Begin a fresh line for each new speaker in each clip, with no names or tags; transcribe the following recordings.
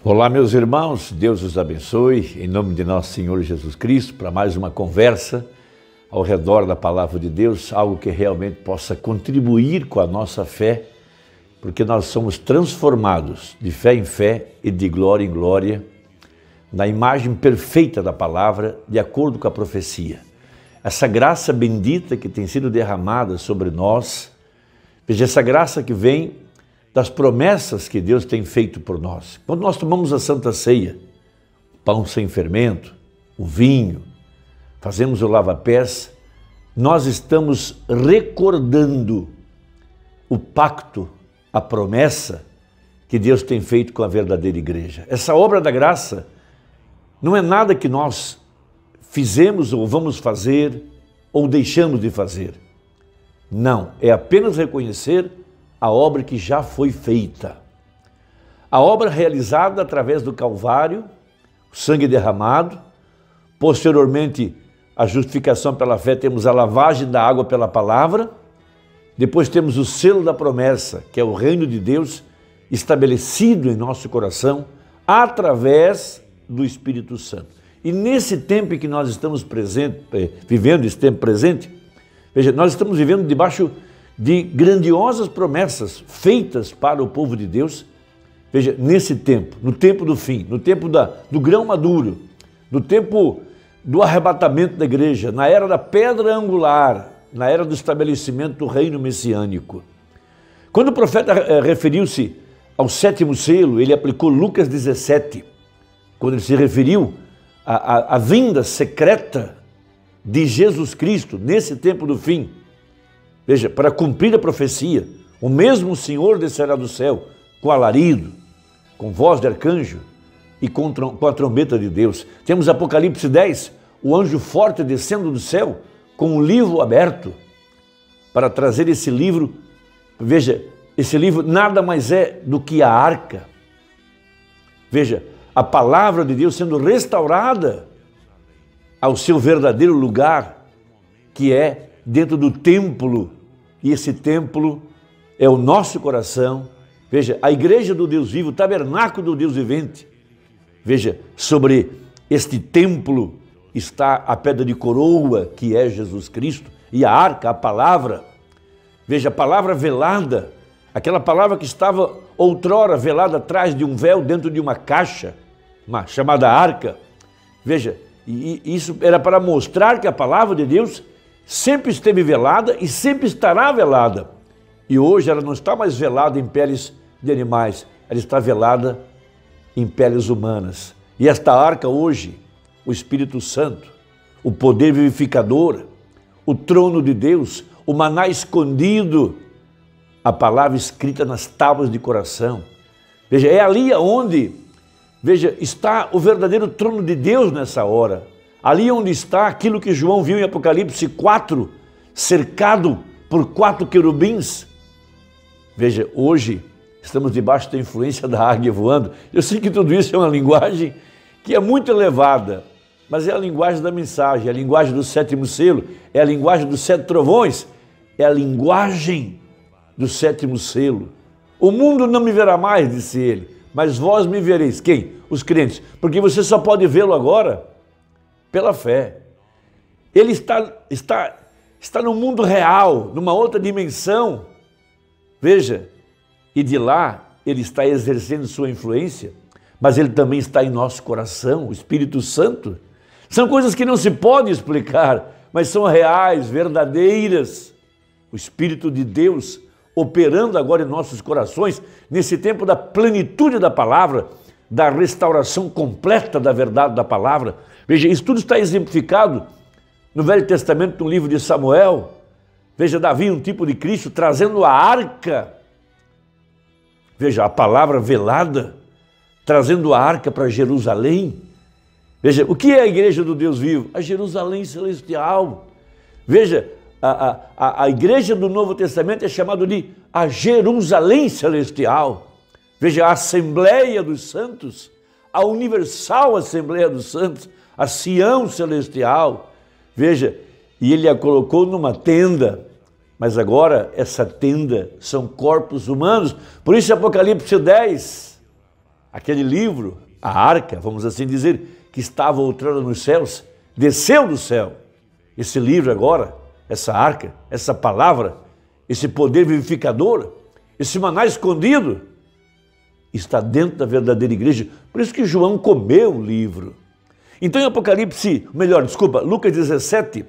Olá, meus irmãos, Deus os abençoe, em nome de nosso Senhor Jesus Cristo, para mais uma conversa ao redor da Palavra de Deus, algo que realmente possa contribuir com a nossa fé, porque nós somos transformados de fé em fé e de glória em glória, na imagem perfeita da Palavra, de acordo com a profecia. Essa graça bendita que tem sido derramada sobre nós, veja, essa graça que vem das promessas que Deus tem feito por nós. Quando nós tomamos a Santa Ceia, o pão sem fermento, o vinho, fazemos o lava-pés, nós estamos recordando o pacto, a promessa que Deus tem feito com a verdadeira igreja. Essa obra da graça não é nada que nós fizemos ou vamos fazer ou deixamos de fazer. Não, é apenas reconhecer a obra que já foi feita. A obra realizada através do Calvário, o sangue derramado, posteriormente a justificação pela fé, temos a lavagem da água pela palavra, depois temos o selo da promessa, que é o reino de Deus estabelecido em nosso coração através do Espírito Santo. E nesse tempo em que nós estamos vivendo esse tempo presente, veja, nós estamos vivendo debaixo de grandiosas promessas feitas para o povo de Deus. Veja, nesse tempo, no tempo do fim, no tempo do grão maduro, no tempo do arrebatamento da igreja, na era da pedra angular, na era do estabelecimento do reino messiânico. Quando o profeta referiu-se ao sétimo selo, ele aplicou Lucas 17, quando ele se referiu à vinda secreta de Jesus Cristo nesse tempo do fim. Veja, para cumprir a profecia, o mesmo Senhor descerá do céu com alarido, com voz de arcanjo e com a trombeta de Deus. Temos Apocalipse 10, o anjo forte descendo do céu com um livro aberto para trazer esse livro. Veja, esse livro nada mais é do que a arca. Veja, a palavra de Deus sendo restaurada ao seu verdadeiro lugar, que é dentro do templo, e esse templo é o nosso coração. Veja, a igreja do Deus vivo, o tabernáculo do Deus vivente. Veja, sobre este templo está a pedra de coroa, que é Jesus Cristo, e a arca, a palavra. Veja, a palavra velada, aquela palavra que estava outrora velada atrás de um véu, dentro de uma caixa, chamada arca. Veja, e isso era para mostrar que a palavra de Deus sempre esteve velada e sempre estará velada. E hoje ela não está mais velada em peles de animais, ela está velada em peles humanas. E esta arca hoje, o Espírito Santo, o poder vivificador, o trono de Deus, o maná escondido, a palavra escrita nas tábuas de coração. Veja, é ali onde, veja, está o verdadeiro trono de Deus nessa hora. Ali onde está aquilo que João viu em Apocalipse 4, cercado por 4 querubins. Veja, hoje estamos debaixo da influência da águia voando. Eu sei que tudo isso é uma linguagem que é muito elevada, mas é a linguagem da mensagem, é a linguagem do sétimo selo, é a linguagem dos 7 trovões, é a linguagem do sétimo selo. O mundo não me verá mais, disse ele, mas vós me vereis. Quem? Os crentes. Porque você só pode vê-lo agora pela fé. Ele está no mundo real, numa outra dimensão. Veja, e de lá ele está exercendo sua influência, mas ele também está em nosso coração, o Espírito Santo. São coisas que não se pode explicar, mas são reais, verdadeiras. O Espírito de Deus operando agora em nossos corações, nesse tempo da plenitude da palavra, da restauração completa da verdade da palavra. Veja, isso tudo está exemplificado no Velho Testamento, no livro de Samuel. Veja, Davi, um tipo de Cristo, trazendo a arca. Veja, a palavra velada, trazendo a arca para Jerusalém. Veja, o que é a igreja do Deus vivo? A Jerusalém celestial. Veja, a igreja do Novo Testamento é chamada de a Jerusalém celestial. Veja, a Assembleia dos Santos, a Universal Assembleia dos Santos, a Sião Celestial. Veja, e ele a colocou numa tenda, mas agora essa tenda são corpos humanos. Por isso Apocalipse 10 aquele livro, a arca, vamos assim dizer, que estava outrora nos céus, desceu do céu. Esse livro agora, essa arca, essa palavra, esse poder vivificador, esse maná escondido, está dentro da verdadeira igreja. Por isso que João comeu o livro. Então em Lucas 17,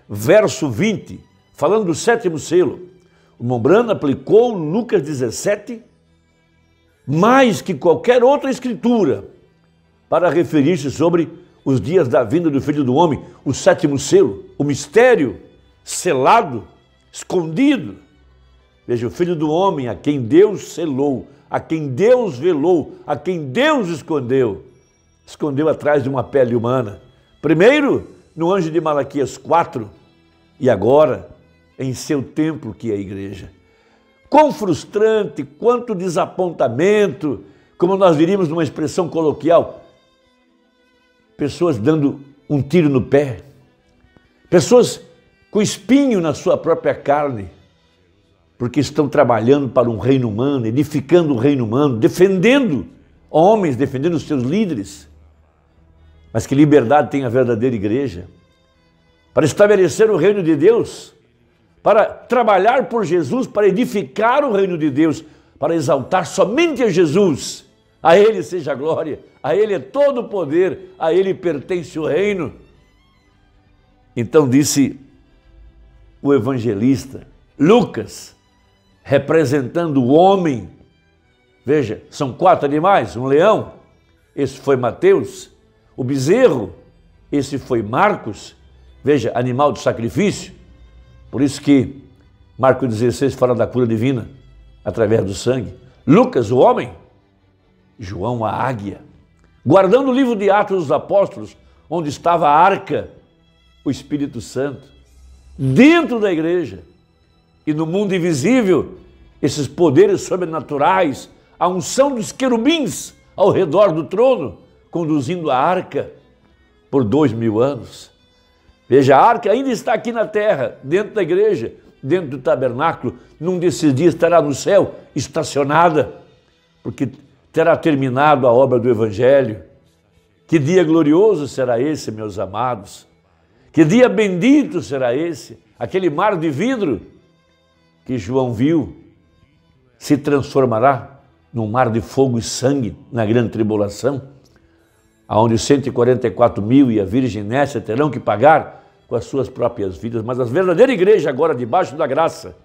verso 20, falando do sétimo selo, o Mombrana aplicou Lucas 17 mais que qualquer outra escritura para referir-se sobre os dias da vinda do Filho do Homem, o sétimo selo, o mistério selado, escondido. Veja, o Filho do Homem a quem Deus selou, a quem Deus velou, a quem Deus escondeu. Escondeu atrás de uma pele humana. Primeiro, no anjo de Malaquias 4, e agora em seu templo, que é a igreja. Quão frustrante, quanto desapontamento, como nós diríamos numa expressão coloquial, pessoas dando um tiro no pé, pessoas com espinho na sua própria carne, porque estão trabalhando para um reino humano, edificando o reino humano, defendendo homens, defendendo os seus líderes. Mas que liberdade tem a verdadeira igreja para estabelecer o reino de Deus, para trabalhar por Jesus, para edificar o reino de Deus, para exaltar somente a Jesus. A Ele seja a glória, a Ele é todo o poder, a Ele pertence o reino. Então disse o evangelista Lucas, representando o homem. Veja, são 4 animais, um leão, esse foi Mateus, o bezerro, esse foi Marcos, veja, animal de sacrifício. Por isso que Marcos 16 fala da cura divina através do sangue. Lucas, o homem, João, a águia. Guardando o livro de Atos dos Apóstolos, onde estava a arca, o Espírito Santo, dentro da igreja. E no mundo invisível, esses poderes sobrenaturais, a unção dos querubins ao redor do trono, conduzindo a arca por 2000 anos. Veja, a arca ainda está aqui na terra, dentro da igreja, dentro do tabernáculo. Num desses dias estará no céu, estacionada, porque terá terminado a obra do Evangelho. Que dia glorioso será esse, meus amados? Que dia bendito será esse? Aquele mar de vidro que João viu se transformará num mar de fogo e sangue na grande tribulação, aonde 144 mil e a Virgem Nécia terão que pagar com as suas próprias vidas. Mas a verdadeira igreja agora, debaixo da graça,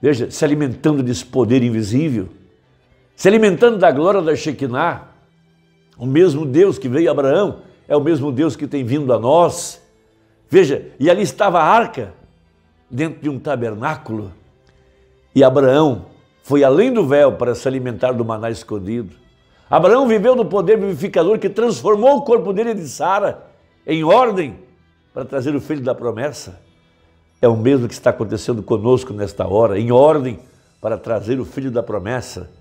veja, se alimentando desse poder invisível, se alimentando da glória da Shekinah. O mesmo Deus que veio a Abraão é o mesmo Deus que tem vindo a nós. Veja, e ali estava a arca, dentro de um tabernáculo, e Abraão foi além do véu para se alimentar do maná escondido. Abraão viveu no poder vivificador que transformou o corpo dele de Sara em ordem para trazer o filho da promessa. É o mesmo que está acontecendo conosco nesta hora, em ordem para trazer o filho da promessa,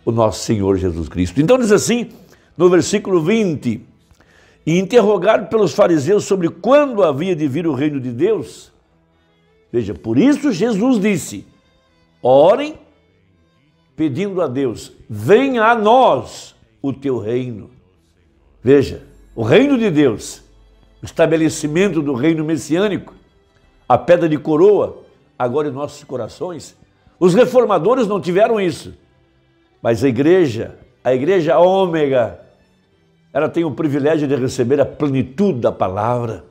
o nosso Senhor Jesus Cristo. Então diz assim, no versículo 20, e interrogado pelos fariseus sobre quando havia de vir o reino de Deus, veja, por isso Jesus disse, orem pedindo a Deus, venha a nós o teu reino. Veja, o reino de Deus, o estabelecimento do reino messiânico, a pedra de coroa, agora em nossos corações. Os reformadores não tiveram isso, mas a igreja ômega, ela tem o privilégio de receber a plenitude da palavra,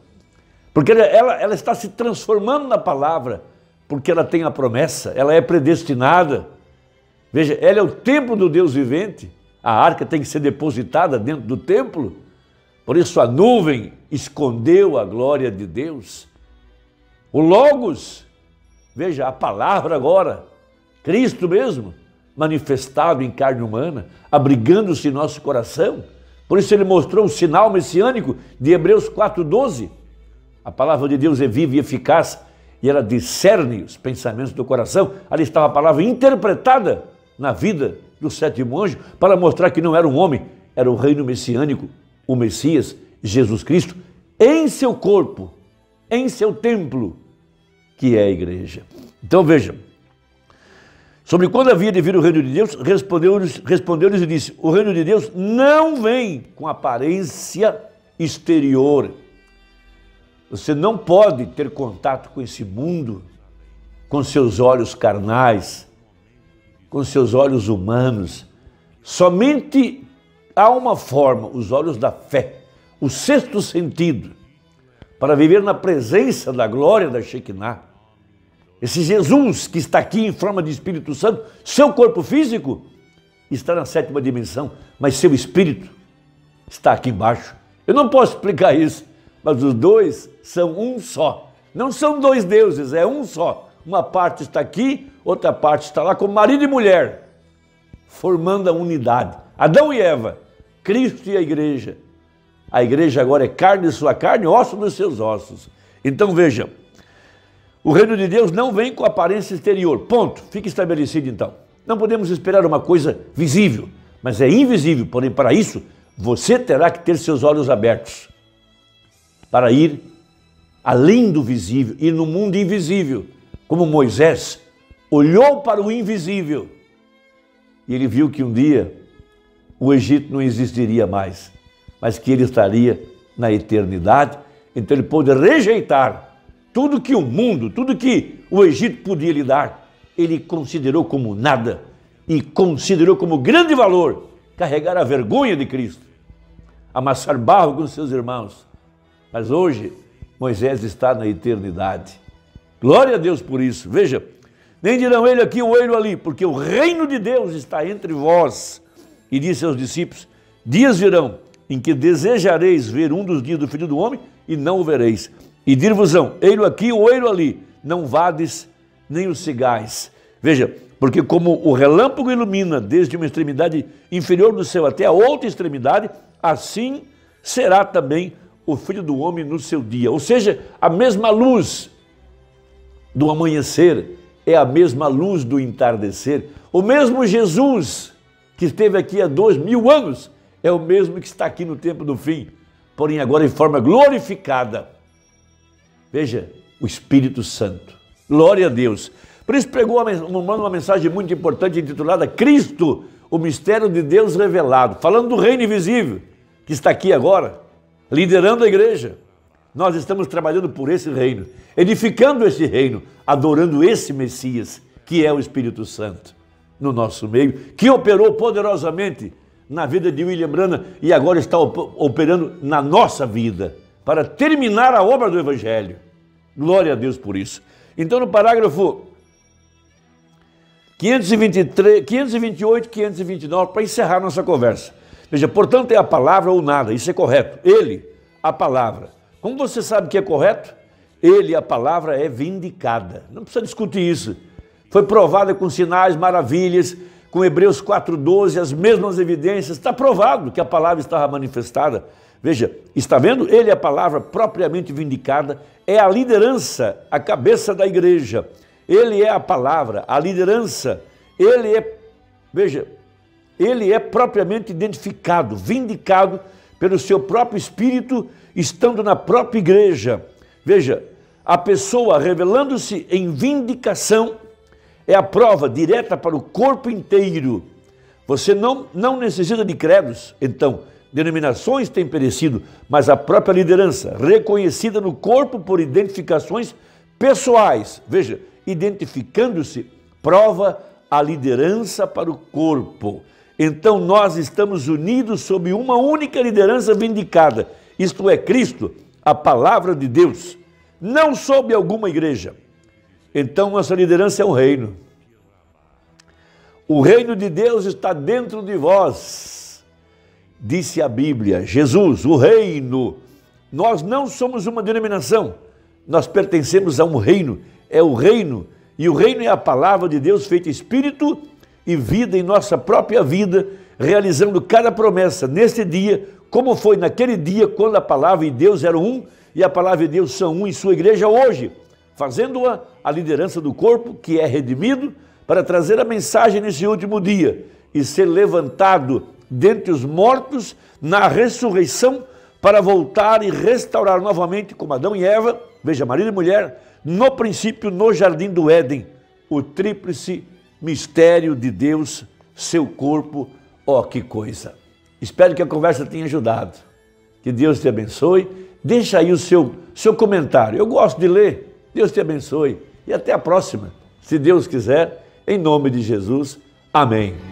porque ela está se transformando na palavra, porque ela tem a promessa, ela é predestinada. Veja, ela é o templo do Deus vivente, a arca tem que ser depositada dentro do templo, por isso a nuvem escondeu a glória de Deus. O Logos, veja, a palavra agora, Cristo mesmo, manifestado em carne humana, abrigando-se em nosso coração. Por isso ele mostrou o sinal messiânico de Hebreus 4:12. A palavra de Deus é viva e eficaz e ela discerne os pensamentos do coração. Ali estava a palavra interpretada na vida do sétimo anjo para mostrar que não era um homem, era o reino messiânico, o Messias, Jesus Cristo, em seu corpo, em seu templo, que é a igreja. Então vejam, sobre quando havia de vir o reino de Deus, respondeu-lhes e disse: o reino de Deus não vem com aparência exterior. Você não pode ter contato com esse mundo com seus olhos carnais, com seus olhos humanos. Somente há uma forma, os olhos da fé, o sexto sentido, para viver na presença da glória da Shekinah. Esse Jesus que está aqui em forma de Espírito Santo, seu corpo físico está na sétima dimensão, mas seu espírito está aqui embaixo. Eu não posso explicar isso, mas os dois são um só. Não são dois deuses, é um só. Uma parte está aqui, outra parte está lá, como marido e mulher, formando a unidade. Adão e Eva, Cristo e a igreja. A igreja agora é carne de sua carne, osso dos seus ossos. Então veja, o reino de Deus não vem com aparência exterior, ponto, fica estabelecido então. Não podemos esperar uma coisa visível, mas é invisível, porém para isso você terá que ter seus olhos abertos para ir além do visível, ir no mundo invisível, como Moisés olhou para o invisível e ele viu que um dia o Egito não existiria mais, mas que ele estaria na eternidade. Então ele pôde rejeitar tudo que o mundo, tudo que o Egito podia lhe dar, ele considerou como nada e considerou como grande valor carregar a vergonha de Cristo, amassar barro com seus irmãos. Mas hoje Moisés está na eternidade. Glória a Deus por isso. Veja, nem dirão ele aqui ou ele ali, porque o reino de Deus está entre vós. E disse aos discípulos: dias virão em que desejareis ver um dos dias do Filho do Homem e não o vereis. E dir-vos-ão, ei-lo aqui ou ei-lo ali, não vades nem os sigais. Veja, porque como o relâmpago ilumina desde uma extremidade inferior do céu até a outra extremidade, assim será também o Filho do Homem no seu dia. Ou seja, a mesma luz do amanhecer é a mesma luz do entardecer. O mesmo Jesus que esteve aqui há 2000 anos é o mesmo que está aqui no tempo do fim, porém agora em forma glorificada. Veja, o Espírito Santo. Glória a Deus. Por isso pregou uma mensagem muito importante intitulada Cristo, o mistério de Deus revelado, falando do reino invisível que está aqui agora, liderando a igreja. Nós estamos trabalhando por esse reino, edificando esse reino, adorando esse Messias, que é o Espírito Santo, no nosso meio, que operou poderosamente na vida de William Branham e agora está operando na nossa vida, para terminar a obra do Evangelho. Glória a Deus por isso. Então, no parágrafo 523, 528, 529, para encerrar nossa conversa. Veja, portanto, é a palavra ou nada, isso é correto. Ele, a palavra. Como você sabe que é correto? Ele, a palavra, é vindicada. Não precisa discutir isso. Foi provada com sinais, maravilhas, com Hebreus 4:12, as mesmas evidências. Está provado que a palavra estava manifestada. Veja, está vendo? Ele, a palavra propriamente vindicada, é a liderança, a cabeça da igreja. Ele é a palavra, a liderança. Ele é, veja, ele é propriamente identificado, vindicado pelo seu próprio Espírito, estando na própria igreja. Veja, a pessoa revelando-se em vindicação é a prova direta para o corpo inteiro. Você não necessita de credos, então, denominações têm perecido, mas a própria liderança, reconhecida no corpo por identificações pessoais, veja, identificando-se, prova a liderança para o corpo. Então nós estamos unidos sob uma única liderança vindicada, isto é, Cristo, a palavra de Deus, não sob alguma igreja. Então nossa liderança é o reino. O reino de Deus está dentro de vós, disse a Bíblia. Jesus, o reino. Nós não somos uma denominação, nós pertencemos a um reino, é o reino, e o reino é a palavra de Deus feita espírito e vida em nossa própria vida, realizando cada promessa neste dia, como foi naquele dia quando a palavra e Deus eram um, e a palavra e Deus são um em sua igreja hoje, fazendo-a a liderança do corpo, que é redimido, para trazer a mensagem nesse último dia e ser levantado dentre os mortos na ressurreição para voltar e restaurar novamente, como Adão e Eva, veja, marido e mulher, no princípio, no jardim do Éden, o tríplice mistério de Deus, seu corpo, ó que coisa. Espero que a conversa tenha ajudado. Que Deus te abençoe. Deixa aí o seu comentário. Eu gosto de ler. Deus te abençoe. E até a próxima. Se Deus quiser, em nome de Jesus. Amém.